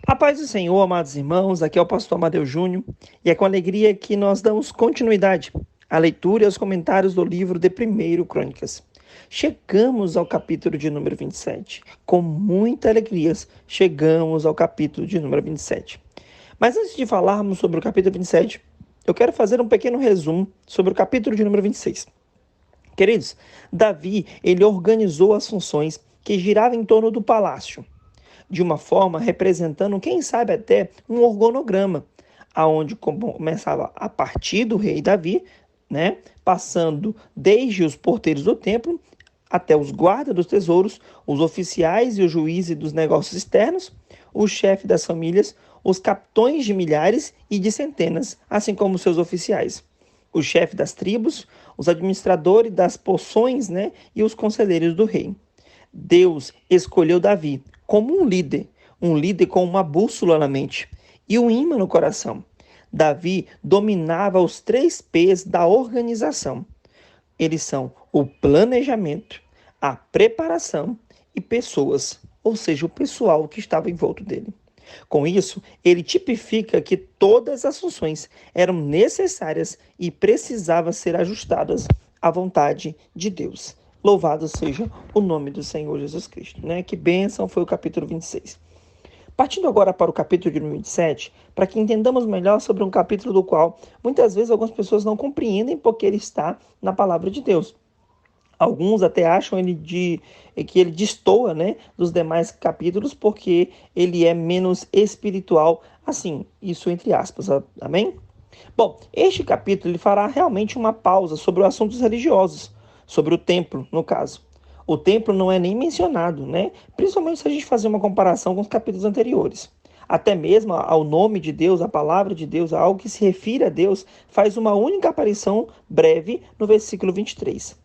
A paz do Senhor, amados irmãos, aqui é o pastor Amadeu Júnior e é com alegria que nós damos continuidade à leitura e aos comentários do livro de 1 Crônicas. Chegamos ao capítulo de número 27. Com muita alegria, chegamos ao capítulo de número 27. Mas antes de falarmos sobre o capítulo 27, eu quero fazer um pequeno resumo sobre o capítulo de número 26. Queridos, Davi, ele organizou as funções que giravam em torno do palácio, de uma forma representando, quem sabe até, um organograma, aonde começava a partir do rei Davi, né, passando desde os porteiros do templo até os guardas dos tesouros, os oficiais e os juízes dos negócios externos, o chefe das famílias, os capitões de milhares e de centenas, assim como seus oficiais, o chefe das tribos, os administradores das poções, né, e os conselheiros do rei. Deus escolheu Davi como um líder com uma bússola na mente e um imã no coração. Davi dominava os 3 P's da organização. Eles são o planejamento, a preparação e pessoas, ou seja, o pessoal que estava em volta dele. Com isso, ele tipifica que todas as funções eram necessárias e precisavam ser ajustadas à vontade de Deus. Louvado seja o nome do Senhor Jesus Cristo, né? Que bênção foi o capítulo 26. Partindo agora para o capítulo de número 27, para que entendamos melhor sobre um capítulo do qual muitas vezes algumas pessoas não compreendem porque ele está na palavra de Deus. Alguns até acham que ele destoa, né, dos demais capítulos porque ele é menos espiritual, assim, isso entre aspas, amém? Bom, este capítulo ele fará realmente uma pausa sobre os assuntos religiosos, sobre o templo, no caso. O templo não é nem mencionado, né? Principalmente se a gente fazer uma comparação com os capítulos anteriores. Até mesmo ao nome de Deus, a palavra de Deus, algo que se refere a Deus, faz uma única aparição breve no versículo 23.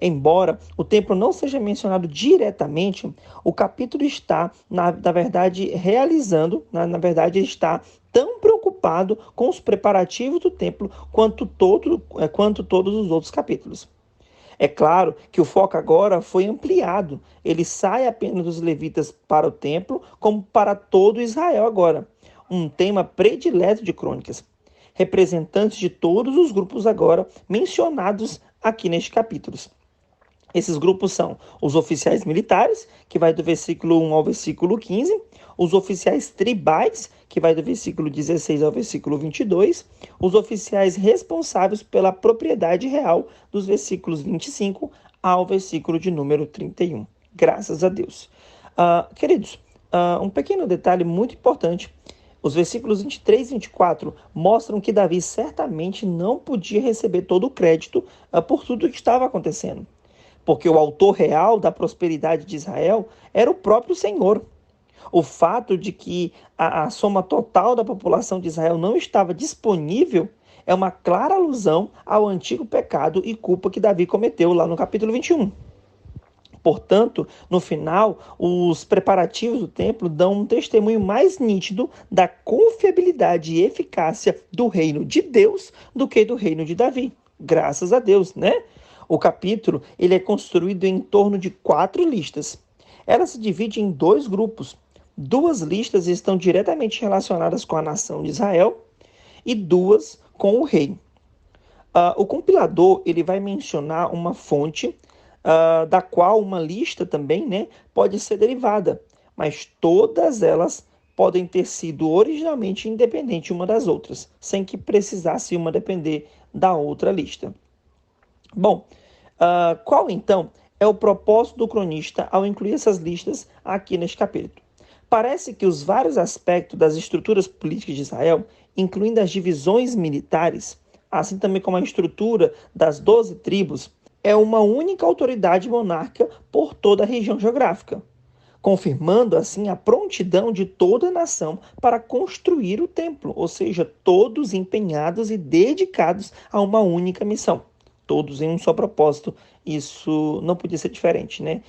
Embora o templo não seja mencionado diretamente, o capítulo está, na verdade, realizando, na verdade, ele está tão preocupado com os preparativos do templo quanto todos os outros capítulos. É claro que o foco agora foi ampliado. Ele sai apenas dos levitas para o templo, como para todo Israel agora. Um tema predileto de Crônicas. Representantes de todos os grupos agora mencionados aqui neste capítulo. Esses grupos são os oficiais militares, que vai do versículo 1 ao versículo 15, os oficiais tribais, que vai do versículo 16 ao versículo 22, os oficiais responsáveis pela propriedade real, dos versículos 25 ao versículo de número 31. Graças a Deus. Queridos, um pequeno detalhe muito importante. Os versículos 23 e 24 mostram que Davi certamente não podia receber todo o crédito por tudo o que estava acontecendo, porque o autor real da prosperidade de Israel era o próprio Senhor. O fato de que a soma total da população de Israel não estava disponível é uma clara alusão ao antigo pecado e culpa que Davi cometeu lá no capítulo 21. Portanto, no final, os preparativos do templo dão um testemunho mais nítido da confiabilidade e eficácia do reino de Deus do que do reino de Davi. Graças a Deus, né? O capítulo ele é construído em torno de 4 listas. Ela se divide em 2 grupos. 2 listas estão diretamente relacionadas com a nação de Israel e 2 com o rei. O compilador ele vai mencionar uma fonte da qual uma lista também, né, pode ser derivada, mas todas elas podem ter sido originalmente independentes uma das outras, sem que precisasse uma depender da outra lista. Bom, qual então é o propósito do cronista ao incluir essas listas aqui neste capítulo? Parece que os vários aspectos das estruturas políticas de Israel, incluindo as divisões militares, assim também como a estrutura das 12 tribos, é uma única autoridade monárquica por toda a região geográfica, confirmando assim a prontidão de toda a nação para construir o templo, ou seja, todos empenhados e dedicados a uma única missão, todos em um só propósito. Isso não podia ser diferente, né?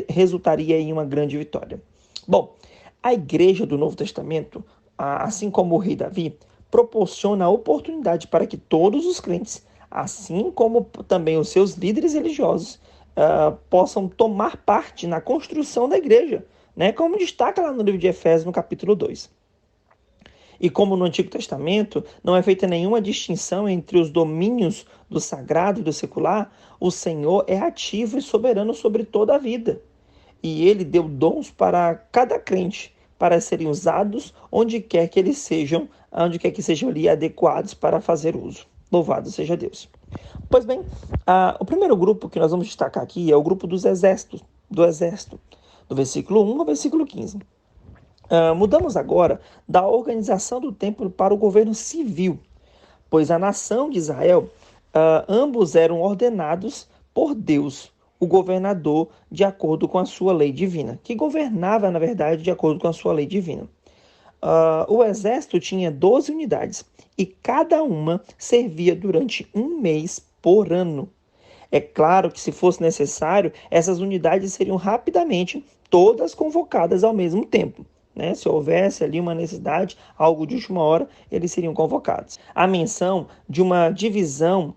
Resultaria em uma grande vitória. Bom, a igreja do Novo Testamento, assim como o rei Davi, proporciona a oportunidade para que todos os crentes, assim como também os seus líderes religiosos, possam tomar parte na construção da igreja, né? Como destaca lá no livro de Efésios, no capítulo 2. E como no Antigo Testamento não é feita nenhuma distinção entre os domínios do sagrado e do secular, o Senhor é ativo e soberano sobre toda a vida. E ele deu dons para cada crente, para serem usados onde quer que sejam ali adequados para fazer uso. Louvado seja Deus. Pois bem, o primeiro grupo que nós vamos destacar aqui é o grupo dos exércitos, do versículo 1 ao versículo 15. Mudamos agora da organização do templo para o governo civil, pois a nação de Israel, ambos eram ordenados por Deus, o governador, de acordo com a sua lei divina, que governava, na verdade, de acordo com a sua lei divina. O exército tinha 12 unidades e cada uma servia durante um mês por ano. É claro que, se fosse necessário, essas unidades seriam rapidamente todas convocadas ao mesmo tempo. Né? Se houvesse ali uma necessidade, algo de última hora, eles seriam convocados. A menção de uma divisão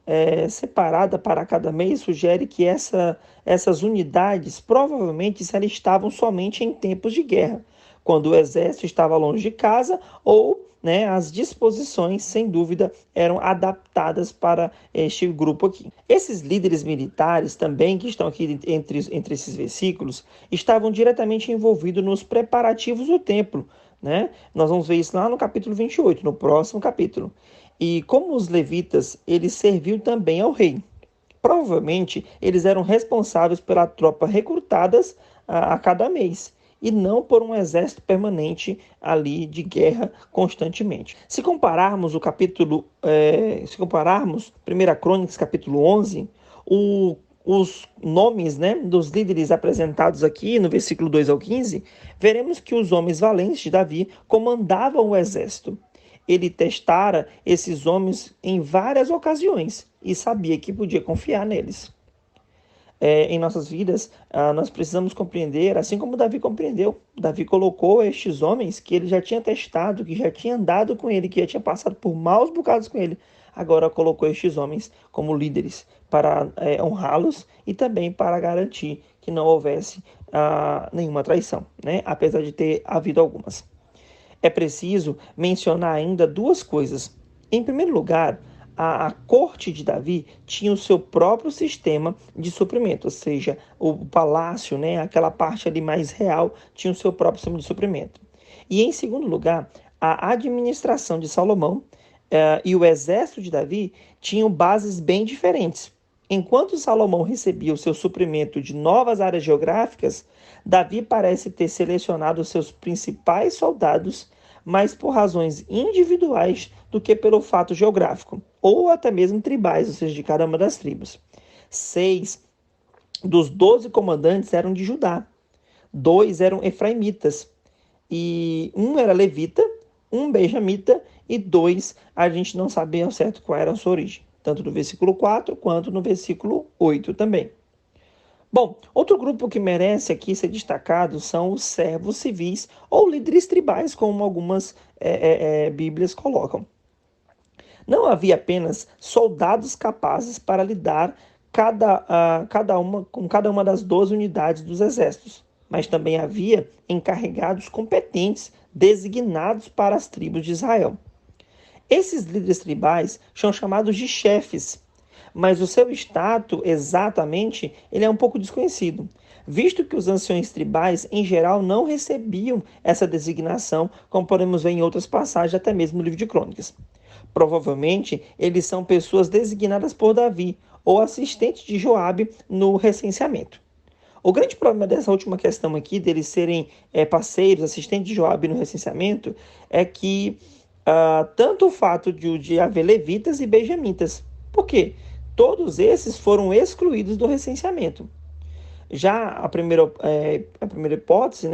separada para cada mês sugere que essas unidades provavelmente se alistavam somente em tempos de guerra, quando o exército estava longe de casa ou as disposições, sem dúvida, eram adaptadas para este grupo aqui. Esses líderes militares também, que estão aqui entre esses versículos, estavam diretamente envolvidos nos preparativos do templo. Nós vamos ver isso lá no capítulo 28, no próximo capítulo. E como os levitas, eles serviam também ao rei. Provavelmente, eles eram responsáveis pela tropa recrutadas a cada mês, e não por um exército permanente ali de guerra constantemente. Se compararmos 1 Crônicas, capítulo 11, os nomes dos líderes apresentados aqui no versículo 2 ao 15, veremos que os homens valentes de Davi comandavam o exército. Ele testara esses homens em várias ocasiões e sabia que podia confiar neles. Em nossas vidas, nós precisamos compreender, assim como Davi compreendeu. Davi colocou estes homens que ele já tinha testado, que já tinha andado com ele, que já tinha passado por maus bocados com ele. Agora colocou estes homens como líderes para honrá-los e também para garantir que não houvesse nenhuma traição, apesar de ter havido algumas. É preciso mencionar ainda duas coisas. Em primeiro lugar, a corte de Davi tinha o seu próprio sistema de suprimento, ou seja, o palácio, aquela parte ali mais real, tinha o seu próprio sistema de suprimento. E em segundo lugar, a administração de Salomão e o exército de Davi tinham bases bem diferentes. Enquanto Salomão recebia o seu suprimento de novas áreas geográficas, Davi parece ter selecionado os seus principais soldados mais por razões individuais do que pelo fato geográfico, ou até mesmo tribais, ou seja, de cada uma das tribos. 6 dos 12 comandantes eram de Judá, 2 eram efraimitas, e 1 era levita, 1 benjamita, e 2 a gente não sabia ao certo qual era a sua origem, tanto no versículo 4 quanto no versículo 8 também. Bom, outro grupo que merece aqui ser destacado são os servos civis ou líderes tribais, como algumas Bíblias colocam. Não havia apenas soldados capazes para lidar com cada uma das 12 unidades dos exércitos, mas também havia encarregados competentes designados para as tribos de Israel. Esses líderes tribais são chamados de chefes, mas o seu status exatamente ele é um pouco desconhecido, visto que os anciões tribais, em geral, não recebiam essa designação, como podemos ver em outras passagens, até mesmo no livro de Crônicas. Provavelmente, eles são pessoas designadas por Davi ou assistentes de Joabe no recenseamento. O grande problema dessa última questão aqui, deles serem parceiros, assistentes de Joabe no recenseamento, é que tanto o fato de haver levitas e benjamitas. Por quê? Todos esses foram excluídos do recenseamento. Já a primeira hipótese,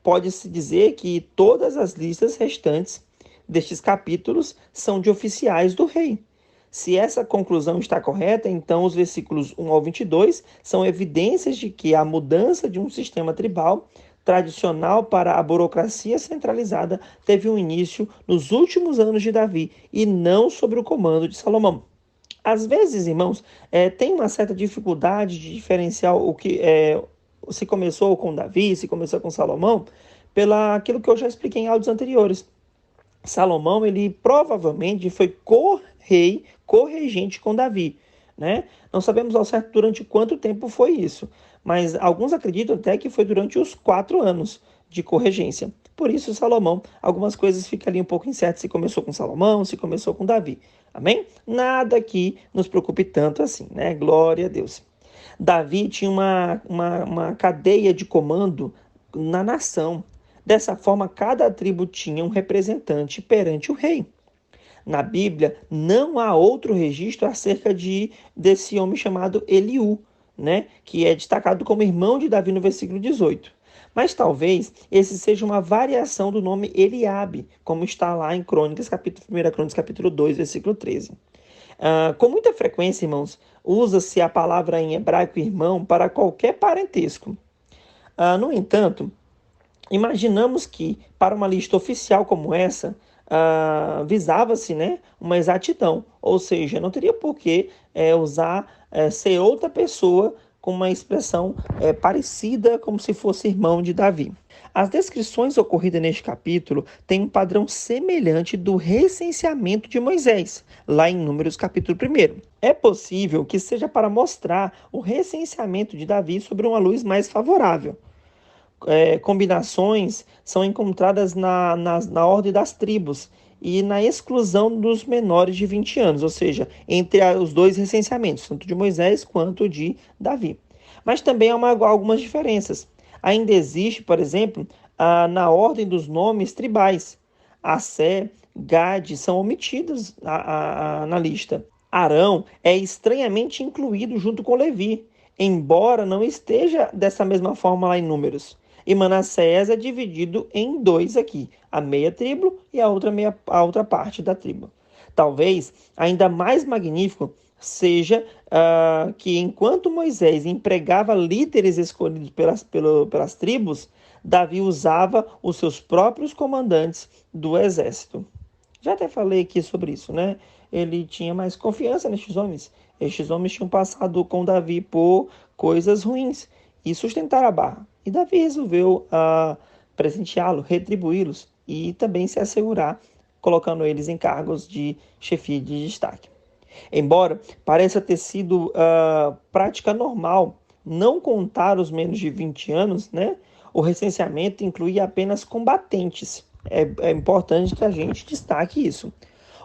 pode-se dizer que todas as listas restantes destes capítulos são de oficiais do rei. Se essa conclusão está correta, então os versículos 1 ao 22 são evidências de que a mudança de um sistema tribal tradicional para a burocracia centralizada teve um início nos últimos anos de Davi e não sob o comando de Salomão. Às vezes, irmãos, tem uma certa dificuldade de diferenciar o que se começou com Davi, se começou com Salomão, pelo aquilo que eu já expliquei em áudios anteriores. Salomão, ele provavelmente foi co-rei, co-regente com Davi, né? Não sabemos ao certo durante quanto tempo foi isso, mas alguns acreditam até que foi durante os 4 anos de corregência. Por isso, Salomão, algumas coisas ficam ali um pouco incertas se começou com Salomão, se começou com Davi. Amém? Nada que nos preocupe tanto assim, né? Glória a Deus. Davi tinha uma cadeia de comando na nação. Dessa forma, cada tribo tinha um representante perante o rei. Na Bíblia, não há outro registro acerca desse homem chamado Eliú, né? Que é destacado como irmão de Davi no versículo 18. Mas talvez esse seja uma variação do nome Eliabe, como está lá em Crônicas, 1 Crônicas, capítulo 2, versículo 13. Com muita frequência, irmãos, usa-se a palavra em hebraico irmão para qualquer parentesco. No entanto, imaginamos que, para uma lista oficial como essa, visava-se, né, uma exatidão, ou seja, não teria por que ser outra pessoa com uma expressão parecida, como se fosse irmão de Davi. As descrições ocorridas neste capítulo têm um padrão semelhante do recenseamento de Moisés, lá em Números capítulo 1. É possível que seja para mostrar o recenseamento de Davi sobre uma luz mais favorável. Combinações são encontradas na ordem das tribos e na exclusão dos menores de 20 anos, ou seja, entre os dois recenseamentos, tanto de Moisés quanto de Davi. Mas também há algumas diferenças. Ainda existe, por exemplo, na ordem dos nomes tribais. Assé, Gade são omitidos na lista. Arão é estranhamente incluído junto com Levi, embora não esteja dessa mesma forma lá em Números. E Manassés é dividido em dois aqui, a meia tribo e a outra parte da tribo. Talvez ainda mais magnífico seja que enquanto Moisés empregava líderes escolhidos pelas tribos, Davi usava os seus próprios comandantes do exército. Já até falei aqui sobre isso, né? Ele tinha mais confiança nestes homens. Estes homens tinham passado com Davi por coisas ruins e sustentaram a barra. E Davi resolveu presenteá-lo, retribuí-los e também se assegurar, colocando eles em cargos de chefia de destaque. Embora pareça ter sido prática normal não contar os menos de 20 anos, né? O recenseamento incluía apenas combatentes. É importante que a gente destaque isso.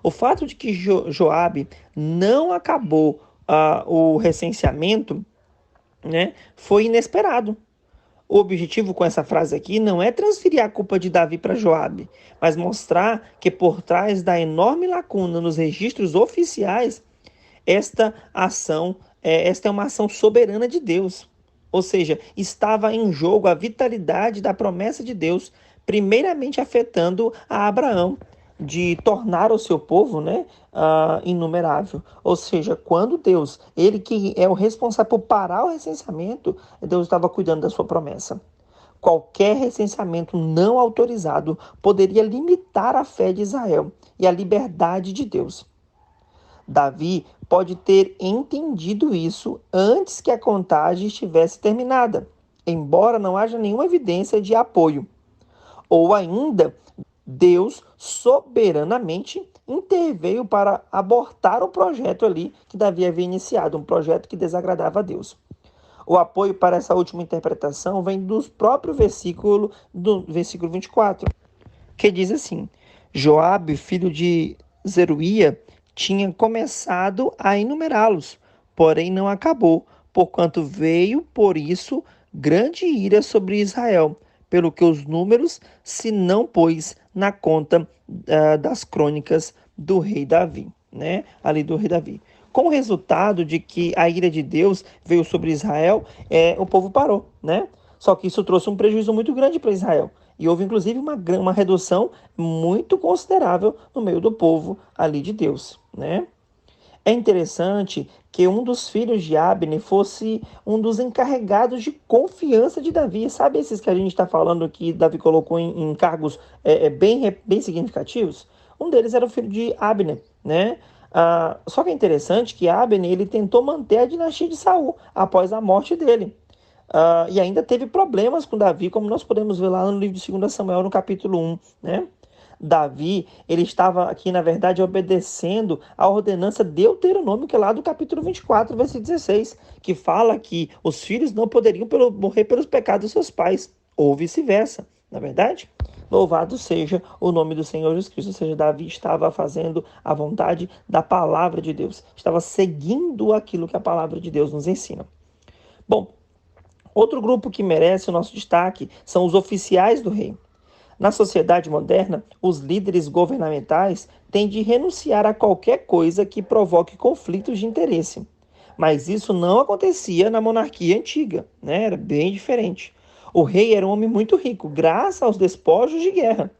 O fato de que Joabe não acabou o recenseamento, né, foi inesperado. O objetivo com essa frase aqui não é transferir a culpa de Davi para Joabe, mas mostrar que por trás da enorme lacuna nos registros oficiais, esta é uma ação soberana de Deus. Ou seja, estava em jogo a vitalidade da promessa de Deus, primeiramente afetando a Abraão, de tornar o seu povo, né, inumerável. Ou seja, quando Deus, ele que é o responsável por parar o recenseamento, Deus estava cuidando da sua promessa. Qualquer recenseamento não autorizado poderia limitar a fé de Israel e a liberdade de Deus. Davi pode ter entendido isso antes que a contagem estivesse terminada, embora não haja nenhuma evidência de apoio. Ou ainda, Deus soberanamente interveio para abortar o projeto ali que Davi havia iniciado, um projeto que desagradava a Deus. O apoio para essa última interpretação vem do próprio versículo 24, que diz assim: Joabe, filho de Zeruia, tinha começado a enumerá-los, porém não acabou, porquanto veio, por isso, grande ira sobre Israel, pelo que os números se não pôs na conta das crônicas do rei Davi, né? Ali do rei Davi. Com o resultado de que a ira de Deus veio sobre Israel, o povo parou, né? Só que isso trouxe um prejuízo muito grande para Israel. E houve, inclusive, uma redução muito considerável no meio do povo ali de Deus, né? É interessante que um dos filhos de Abner fosse um dos encarregados de confiança de Davi. Sabe esses que a gente está falando que Davi colocou em cargos bem significativos? Um deles era o filho de Abner, né? Só que é interessante que Abner ele tentou manter a dinastia de Saul após a morte dele. E ainda teve problemas com Davi, como nós podemos ver lá no livro de 2 Samuel, no capítulo 1, né? Davi, ele estava aqui, na verdade, obedecendo a ordenança deuteronômica lá do capítulo 24, versículo 16, que fala que os filhos não poderiam morrer pelos pecados dos seus pais, ou vice-versa, na verdade? Louvado seja o nome do Senhor Jesus Cristo. Ou seja, Davi estava fazendo a vontade da palavra de Deus, estava seguindo aquilo que a palavra de Deus nos ensina. Bom, outro grupo que merece o nosso destaque são os oficiais do rei. Na sociedade moderna, os líderes governamentais têm de renunciar a qualquer coisa que provoque conflitos de interesse. Mas isso não acontecia na monarquia antiga, né? Era bem diferente. O rei era um homem muito rico, graças aos despojos de guerra,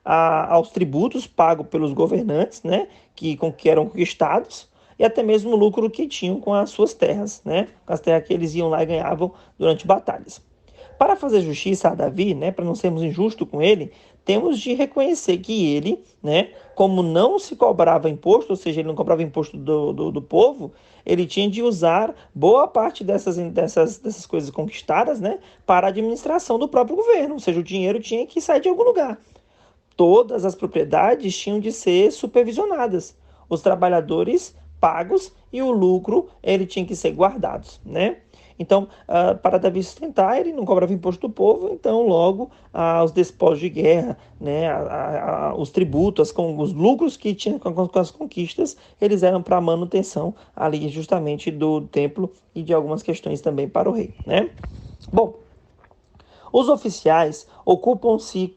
aos tributos pagos pelos governantes, né? Que eram conquistados, e até mesmo o lucro que tinham com as suas terras, né? Com as terras que eles iam lá e ganhavam durante batalhas. Para fazer justiça a Davi, né, para não sermos injustos com ele, temos de reconhecer que ele, né, como não se cobrava imposto, ou seja, ele não cobrava imposto do povo, ele tinha de usar boa parte dessas coisas conquistadas, né, para a administração do próprio governo, ou seja, o dinheiro tinha que sair de algum lugar. Todas as propriedades tinham de ser supervisionadas, os trabalhadores pagos e o lucro ele tinha que ser guardados, né? Então, para Davi sustentar, ele não cobrava imposto do povo, então logo os despojos de guerra, né, os tributos, os lucros que tinha com as conquistas, eles eram para manutenção ali justamente do templo e de algumas questões também para o rei, né? Bom, os oficiais ocupavam-se,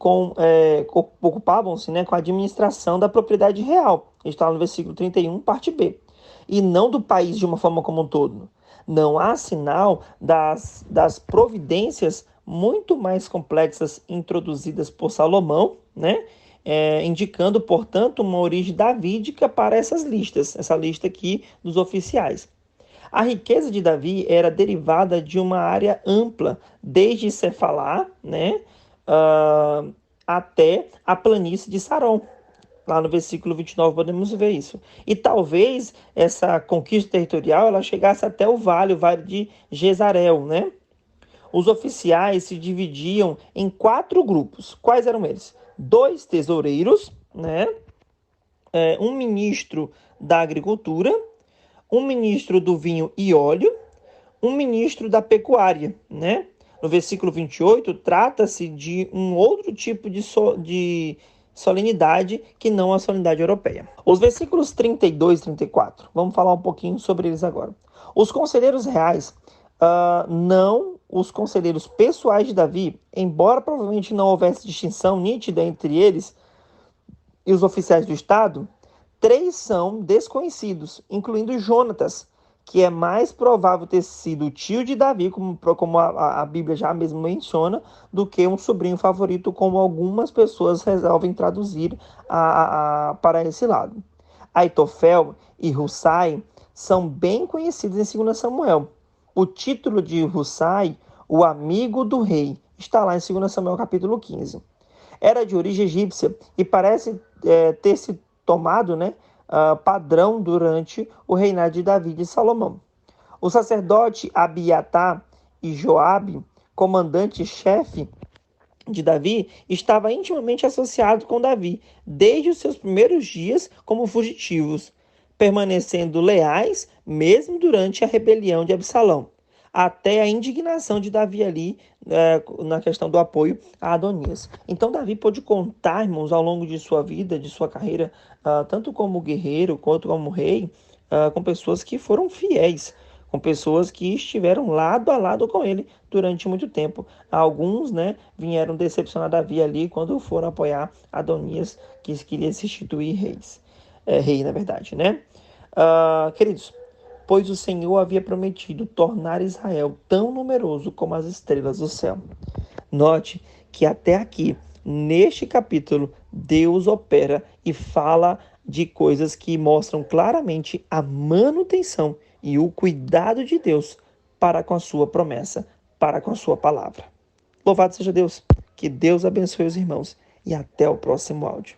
né, com a administração da propriedade real. Está no versículo 31, parte B. E não do país de uma forma como um todo. Não há sinal das providências muito mais complexas introduzidas por Salomão, né? Indicando, portanto, uma origem davídica para essas listas, essa lista aqui dos oficiais. A riqueza de Davi era derivada de uma área ampla, desde Cefalá, né, até a planície de Saron. Lá no versículo 29 podemos ver isso. E talvez essa conquista territorial ela chegasse até o vale de Jezarel, né? Os oficiais se dividiam em 4 grupos. Quais eram eles? 2 tesoureiros, né? Um ministro da agricultura, um ministro do vinho e óleo, um ministro da pecuária, né? No versículo 28, trata-se de um outro tipo de solenidade que não a solenidade europeia. Os versículos 32 e 34, vamos falar um pouquinho sobre eles agora. Os conselheiros reais, não os conselheiros pessoais de Davi, embora provavelmente não houvesse distinção nítida entre eles e os oficiais do Estado, 3 são desconhecidos, incluindo Jonatas, que é mais provável ter sido o tio de Davi, como a Bíblia já mesmo menciona, do que um sobrinho favorito, como algumas pessoas resolvem traduzir para esse lado. Aitofel e Hussai são bem conhecidos em 2 Samuel. O título de Hussai, o amigo do rei, está lá em 2 Samuel capítulo 15. Era de origem egípcia e parece ter se tomado, né, padrão durante o reinado de Davi e de Salomão. O sacerdote Abiatar e Joabe, comandante-chefe de Davi, estava intimamente associado com Davi desde os seus primeiros dias como fugitivos, permanecendo leais mesmo durante a rebelião de Absalão, até a indignação de Davi ali na questão do apoio a Adonias. Então Davi pôde contar, irmãos, ao longo de sua vida, de sua carreira, tanto como guerreiro quanto como rei, com pessoas que foram fiéis, com pessoas que estiveram lado a lado com ele durante muito tempo. Alguns, né, vieram decepcionar Davi ali quando foram apoiar Adonias, que queria se instituir rei, na verdade, né? Queridos, pois o Senhor havia prometido tornar Israel tão numeroso como as estrelas do céu. Note que até aqui, neste capítulo, Deus opera e fala de coisas que mostram claramente a manutenção e o cuidado de Deus para com a sua promessa, para com a sua palavra. Louvado seja Deus, que Deus abençoe os irmãos e até o próximo áudio.